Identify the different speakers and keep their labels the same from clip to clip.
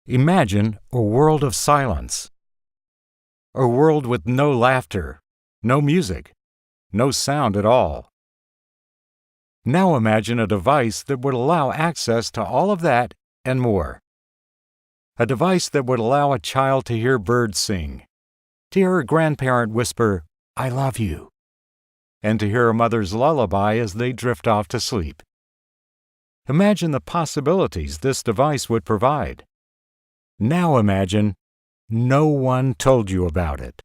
Speaker 1: Imagine a world of silence. A world with no laughter, no music, no sound at all. Now imagine a device that would allow access to all of that and more. A device that would allow a child to hear birds sing, to hear a grandparent whisper, "I love you," and to hear a mother's lullaby as they drift off to sleep. Imagine the possibilities this device would provide. Now imagine, no one told you about it.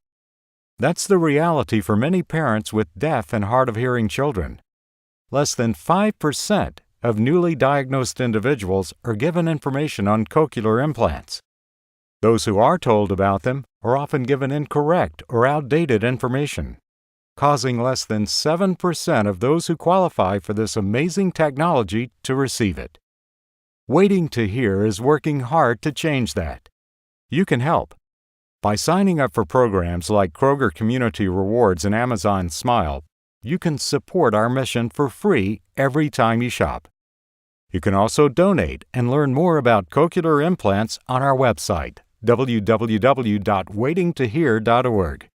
Speaker 1: That's the reality for many parents with deaf and hard of hearing children. Less than 5% of newly diagnosed individuals are given information on cochlear implants. Those who are told about them are often given incorrect or outdated information, causing less than 7% of those who qualify for this amazing technology to receive it. Waiting to Hear is working hard to change that. You can help. By signing up for programs like Kroger Community Rewards and Amazon Smile, you can support our mission for free every time you shop. You can also donate and learn more about cochlear implants on our website, www.waitingtohear.org.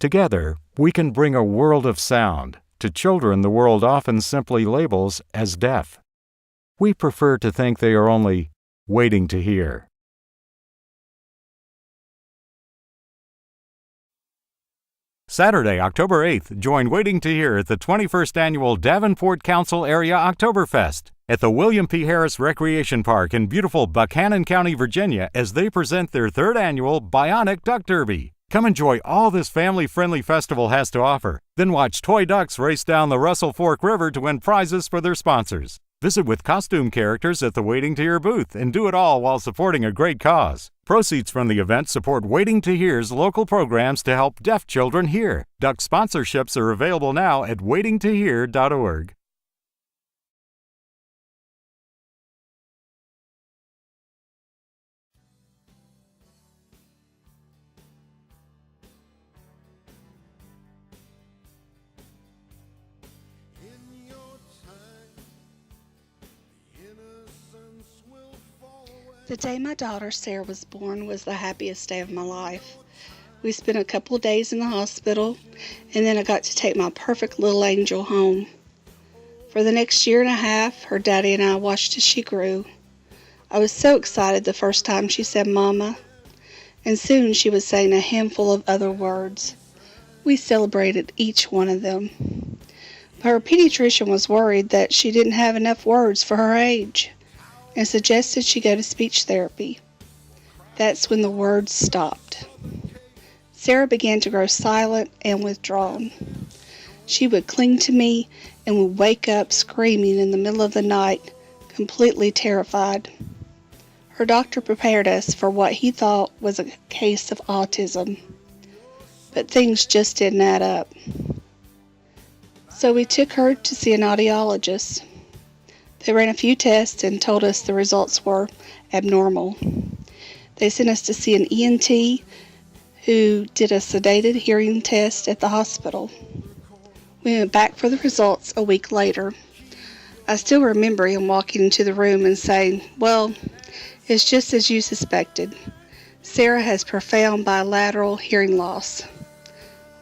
Speaker 1: Together, we can bring a world of sound to children the world often simply labels as deaf. We prefer to think they are only waiting to hear. Saturday, October 8th, join Waiting to Hear at the 21st Annual Davenport Council Area Oktoberfest at the William P. Harris Recreation Park in beautiful Buchanan County, Virginia, as they present their third annual Bionic Duck Derby. Come enjoy all this family-friendly festival has to offer. Then watch toy ducks race down the Russell Fork River to win prizes for their sponsors. Visit with costume characters at the Waiting to Hear booth and do it all while supporting a great cause. Proceeds from the event support Waiting to Hear's local programs to help deaf children hear. Duck sponsorships are available now at waitingtohear.org.
Speaker 2: The day my daughter Sarah was born was the happiest day of my life. We spent a couple days in the hospital, and then I got to take my perfect little angel home. For the next year and a half, her daddy and I watched as she grew. I was so excited the first time she said "Mama," and soon she was saying a handful of other words. We celebrated each one of them. But her pediatrician was worried that she didn't have enough words for her age, and suggested she go to speech therapy. That's when the words stopped. Sarah began to grow silent and withdrawn. She would cling to me and would wake up screaming in the middle of the night, completely terrified. Her doctor prepared us for what he thought was a case of autism, but things just didn't add up. So we took her to see an audiologist. They ran a few tests and told us the results were abnormal. They sent us to see an ENT who did a sedated hearing test at the hospital. We went back for the results a week later. I still remember him walking into the room and saying, "Well, it's just as you suspected. Sarah has profound bilateral hearing loss."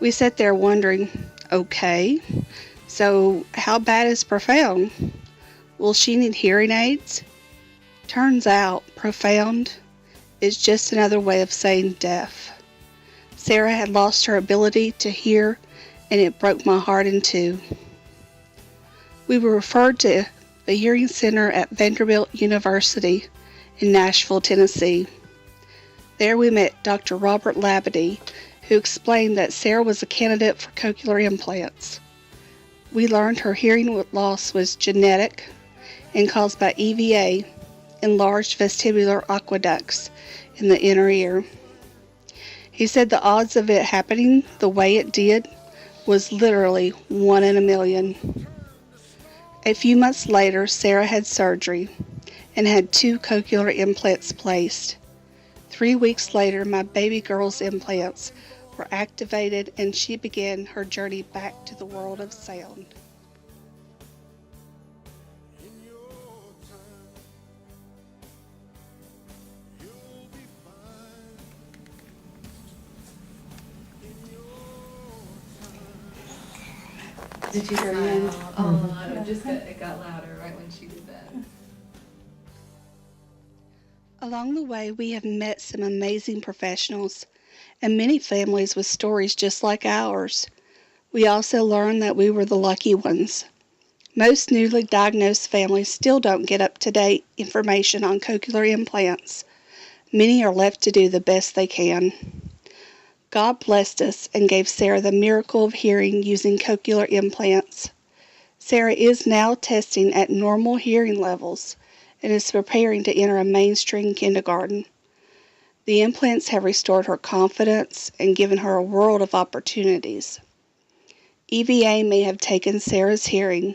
Speaker 2: We sat there wondering, okay, so how bad is profound? Will she need hearing aids? Turns out, profound is just another way of saying deaf. Sarah had lost her ability to hear, and it broke my heart in two. We were referred to the Hearing Center at Vanderbilt University in Nashville, Tennessee. There we met Dr. Robert Labadie, who explained that Sarah was a candidate for cochlear implants. We learned her hearing loss was genetic and caused by EVA, enlarged vestibular aqueducts, in the inner ear. He said the odds of it happening the way it did was literally 1 in a million. A few months later, Sarah had surgery and had 2 cochlear implants placed. 3 weeks later, my baby girl's implants were activated and she began her journey back to the world of sound.
Speaker 3: Did you
Speaker 2: experience.
Speaker 3: smile? Oh, it got louder right when she did that.
Speaker 2: Along the way, we have met some amazing professionals and many families with stories just like ours. We also learned that we were the lucky ones. Most newly diagnosed families still don't get up-to-date information on cochlear implants. Many are left to do the best they can. God blessed us and gave Sarah the miracle of hearing using cochlear implants. Sarah is now testing at normal hearing levels and is preparing to enter a mainstream kindergarten. The implants have restored her confidence and given her a world of opportunities. EVA may have taken Sarah's hearing,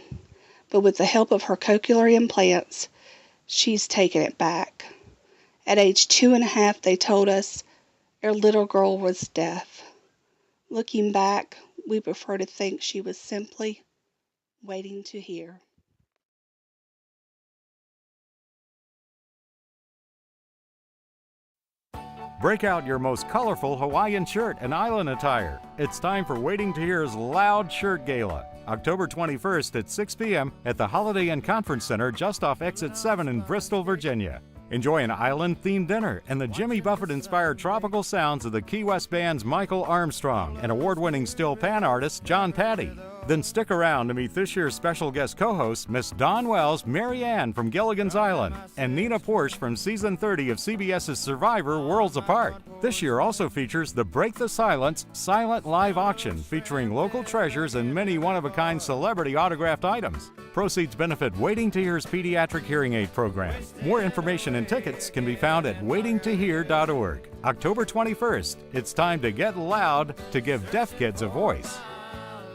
Speaker 2: but with the help of her cochlear implants, she's taken it back. At age 2.5, they told us our little girl was deaf. Looking back, we prefer to think she was simply waiting to hear.
Speaker 1: Break out your most colorful Hawaiian shirt and island attire. It's time for Waiting to Hear's Loud Shirt Gala, October 21st at 6 p.m. at the Holiday Inn Conference Center just off Exit 7 in Bristol, Virginia. Enjoy an island-themed dinner and the Jimmy Buffett-inspired tropical sounds of the Key West Band's Michael Armstrong and award-winning still pan artist John Patty. Then stick around to meet this year's special guest co-hosts Miss Dawn Wells, Mary Ann from Gilligan's Island, and Nina Porsche from Season 30 of CBS's Survivor Worlds Apart. This year also features the Break the Silence Silent Live Auction featuring local treasures and many one-of-a-kind celebrity autographed items. Proceeds benefit Waiting to Hear's Pediatric Hearing Aid Program. More information and tickets can be found at waitingtohear.org. October 21st, it's time to get loud to give deaf kids a voice.